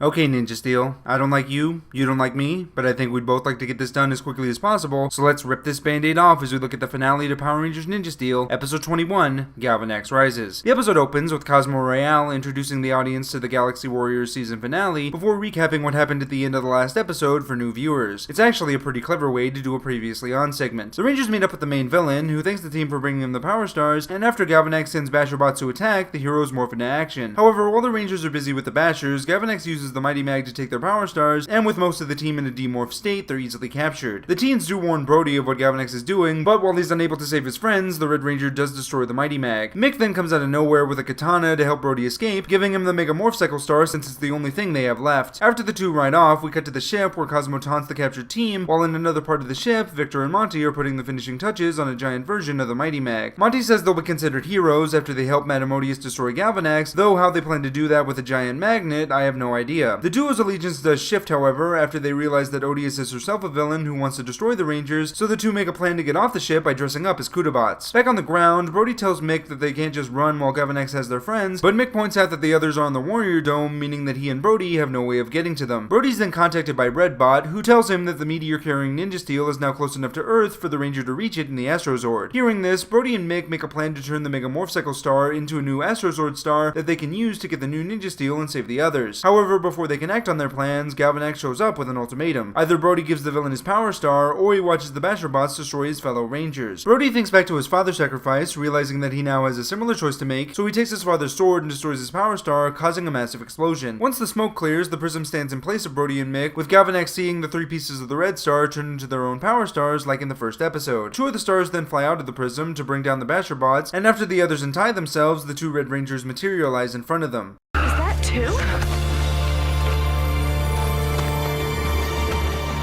Okay, Ninja Steel, I don't like you don't like me, but I think we'd both like to get this done as quickly as possible, so let's rip this band-aid off as we look at the finale to Power Rangers Ninja Steel, Episode 21, Galvanax Rises. The episode opens with Cosmo Royale introducing the audience to the Galaxy Warriors season finale before recapping what happened at the end of the last episode for new viewers. It's actually a pretty clever way to do a previously on segment. The Rangers meet up with the main villain, who thanks the team for bringing him the Power Stars, and after Galvanax sends Basherbots to attack, the heroes morph into action. However, while the Rangers are busy with the Bashers, Galvanax uses the Mighty Mag to take their Power Stars, and with most of the team in a demorphed state, they're easily captured. The teens do warn Brody of what Galvanax is doing, but while he's unable to save his friends, the Red Ranger does destroy the Mighty Mag. Mick then comes out of nowhere with a katana to help Brody escape, giving him the Mega Morph Cycle Star since it's the only thing they have left. After the two ride off, we cut to the ship where Cosmo taunts the captured team, while in another part of the ship, Victor and Monty are putting the finishing touches on a giant version of the Mighty Mag. Monty says they'll be considered heroes after they help Madame Odious destroy Galvanax, though how they plan to do that with a giant magnet, I have no idea. The duo's allegiance does shift, however, after they realize that Odious is herself a villain who wants to destroy the Rangers, so the two make a plan to get off the ship by dressing up as Kudabots. Back on the ground, Brody tells Mick that they can't just run while Galvanax has their friends, but Mick points out that the others are on the Warrior Dome, meaning that he and Brody have no way of getting to them. Brody's then contacted by Redbot, who tells him that the meteor-carrying Ninja Steel is now close enough to Earth for the Ranger to reach it in the Astrozord. Hearing this, Brody and Mick make a plan to turn the Mega Morph Cycle Star into a new Astrozord star that they can use to get the new Ninja Steel and save the others. However, before they can act on their plans, Galvanax shows up with an ultimatum. Either Brody gives the villain his Power Star, or he watches the Basherbots destroy his fellow Rangers. Brody thinks back to his father's sacrifice, realizing that he now has a similar choice to make, so he takes his father's sword and destroys his Power Star, causing a massive explosion. Once the smoke clears, the prism stands in place of Brody and Mick, with Galvanax seeing the three pieces of the Red Star turn into their own Power Stars like in the first episode. Two of the stars then fly out of the prism to bring down the Basherbots, and after the others untie themselves, the two Red Rangers materialize in front of them. Is that two?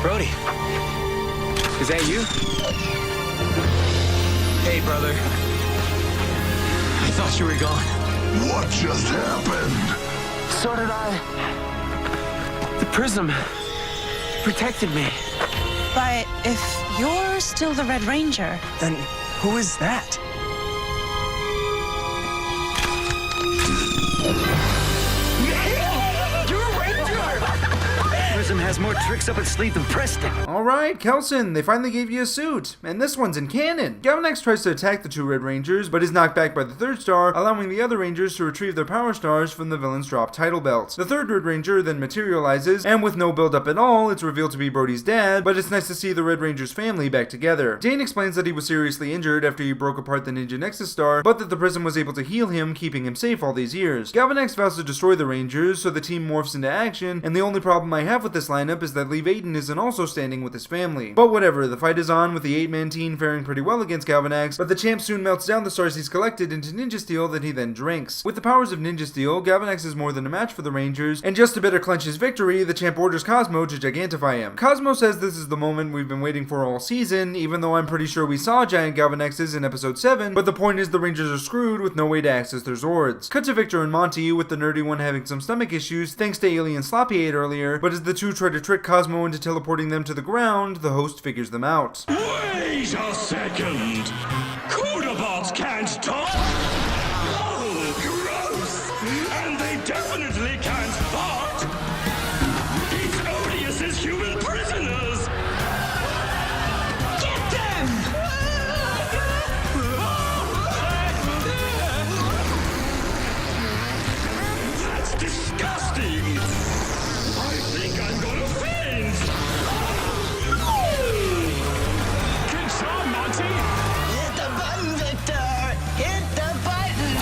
Brody, is that you? Hey, brother. I thought you were gone. What just happened? So did I. The prism protected me. But if you're still the Red Ranger... Then who is that? Prism has more tricks up its sleeve than Preston. Alright, Kelson, they finally gave you a suit, and this one's in canon. Galvanax tries to attack the two Red Rangers, but is knocked back by the third star, allowing the other Rangers to retrieve their Power Stars from the villain's dropped title belt. The third Red Ranger then materializes, and with no build-up at all, it's revealed to be Brody's dad, but it's nice to see the Red Ranger's family back together. Dane explains that he was seriously injured after he broke apart the Ninja Nexus Star, but that the prism was able to heal him, keeping him safe all these years. Galvanax vows to destroy the Rangers, so the team morphs into action, and the only problem I have with this lineup is that Leave Aiden isn't also standing with his family. But whatever, the fight is on, with the 8-man team faring pretty well against Galvanax, but the champ soon melts down the stars he's collected into Ninja Steel that he then drinks. With the powers of Ninja Steel, Galvanax is more than a match for the Rangers, and just to better clinch his victory, the champ orders Cosmo to gigantify him. Cosmo says this is the moment we've been waiting for all season, even though I'm pretty sure we saw giant Galvanaxes in episode 7, but the point is the Rangers are screwed with no way to access their Zords. Cut to Victor and Monty, with the nerdy one having some stomach issues thanks to Alien Sloppy ate earlier, but as the two try to trick Cosmo into teleporting them to the ground, the host figures them out. Wait a second! Kudabots can't talk? Oh, gross! And they definitely can't fart! It's Odious's human prisoners! Get them! That's disgusting! I think I'm gonna faint! Good job, Monty! Hit the button, Victor! Hit the button!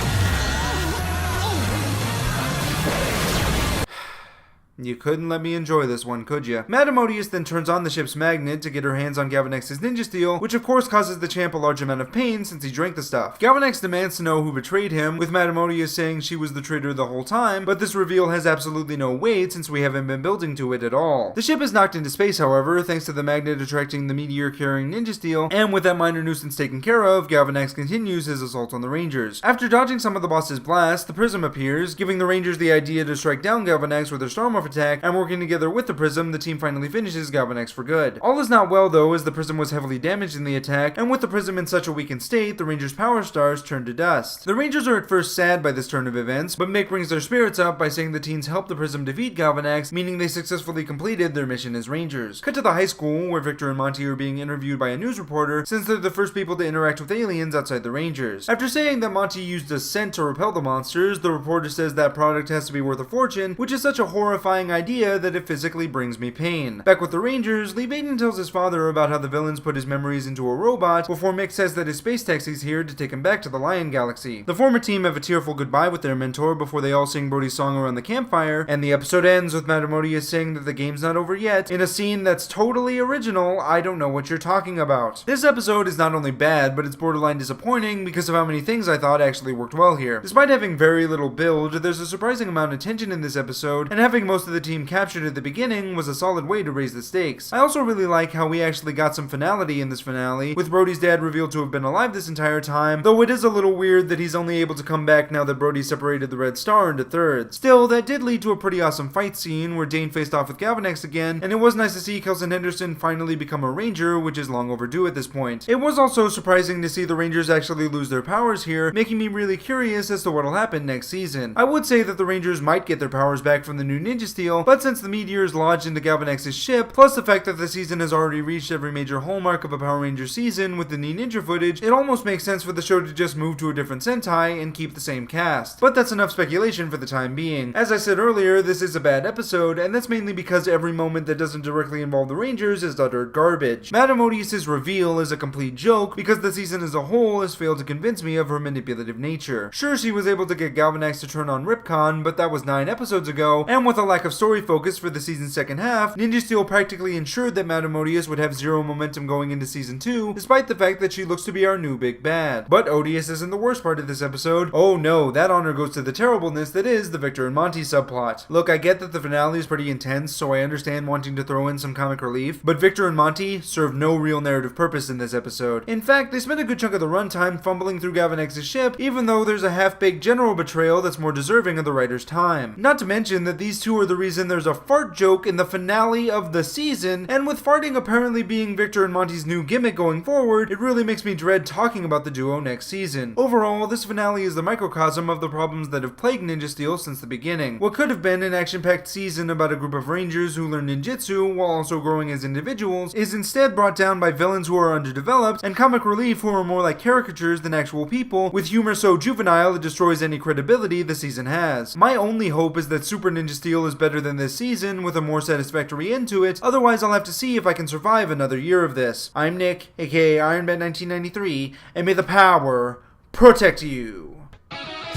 You couldn't let me enjoy this one, could ya? Madame Odious then turns on the ship's magnet to get her hands on Galvanax's Ninja Steel, which of course causes the champ a large amount of pain since he drank the stuff. Galvanax demands to know who betrayed him, with Madame Odious saying she was the traitor the whole time, but this reveal has absolutely no weight since we haven't been building to it at all. The ship is knocked into space, however, thanks to the magnet attracting the meteor-carrying Ninja Steel, and with that minor nuisance taken care of, Galvanax continues his assault on the Rangers. After dodging some of the boss's blasts, the prism appears, giving the Rangers the idea to strike down Galvanax with their Star Morph attack, and working together with the Prism, the team finally finishes Galvanex for good. All is not well though, as the Prism was heavily damaged in the attack, and with the Prism in such a weakened state, the Rangers' power stars turn to dust. The Rangers are at first sad by this turn of events, but Mick brings their spirits up by saying the teens helped the Prism defeat Galvanex, meaning they successfully completed their mission as Rangers. Cut to the high school, where Victor and Monty are being interviewed by a news reporter, since they're the first people to interact with aliens outside the Rangers. After saying that Monty used a scent to repel the monsters, the reporter says that product has to be worth a fortune, which is such a horrifying idea that it physically brings me pain. Back with the Rangers, Lee Baden tells his father about how the villains put his memories into a robot, before Mick says that his space taxi's here to take him back to the Lion Galaxy. The former team have a tearful goodbye with their mentor before they all sing Brody's song around the campfire, and the episode ends with Madame Odious saying that the game's not over yet, in a scene that's totally original. I don't know what you're talking about. This episode is not only bad, but it's borderline disappointing because of how many things I thought actually worked well here. Despite having very little build, there's a surprising amount of tension in this episode, and having most of the team captured at the beginning was a solid way to raise the stakes. I also really like how we actually got some finality in this finale, with Brody's dad revealed to have been alive this entire time, though it is a little weird that he's only able to come back now that Brody separated the Red Star into thirds. Still, that did lead to a pretty awesome fight scene where Dane faced off with Galvanex again, and it was nice to see Kelson Henderson finally become a Ranger, which is long overdue at this point. It was also surprising to see the Rangers actually lose their powers here, making me really curious as to what'll happen next season. I would say that the Rangers might get their powers back from the new Ninja Steel, but since the meteor is lodged into Galvanex's ship, plus the fact that the season has already reached every major hallmark of a Power Ranger season with the Knee Ninja footage, it almost makes sense for the show to just move to a different Sentai and keep the same cast. But that's enough speculation for the time being. As I said earlier, this is a bad episode, and that's mainly because every moment that doesn't directly involve the Rangers is utter garbage. Madame Odious' reveal is a complete joke because the season as a whole has failed to convince me of her manipulative nature. Sure, she was able to get Galvanex to turn on Ripcon, but that was 9 episodes ago, and with a lack of story focus for the season's second half, Ninja Steel practically ensured that Madame Odious would have zero momentum going into season 2, despite the fact that she looks to be our new big bad. But Odious isn't the worst part of this episode. Oh no, that honor goes to the terribleness that is the Victor and Monty subplot. Look, I get that the finale is pretty intense, so I understand wanting to throw in some comic relief, but Victor and Monty serve no real narrative purpose in this episode. In fact, they spend a good chunk of the runtime fumbling through Galvanex's ship, even though there's a half-baked general betrayal that's more deserving of the writer's time. Not to mention that these two are the reason there's a fart joke in the finale of the season, and with farting apparently being Victor and Monty's new gimmick going forward, it really makes me dread talking about the duo next season. Overall, this finale is the microcosm of the problems that have plagued Ninja Steel since the beginning. What could have been an action-packed season about a group of Rangers who learn ninjutsu while also growing as individuals is instead brought down by villains who are underdeveloped and comic relief who are more like caricatures than actual people, with humor so juvenile it destroys any credibility the season has. My only hope is that Super Ninja Steel is better than this season with a more satisfactory end to it, otherwise I'll have to see if I can survive another year of this. I'm Nick, aka IronMan 1993, and may the power protect you.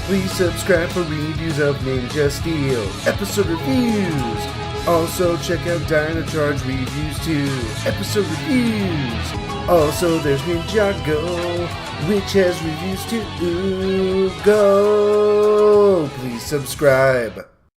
Please subscribe for reviews of Ninja Steel, episode reviews. Also check out Dino Charge reviews too, episode reviews. Also there's Ninjago, which has reviews too. Go! Please subscribe.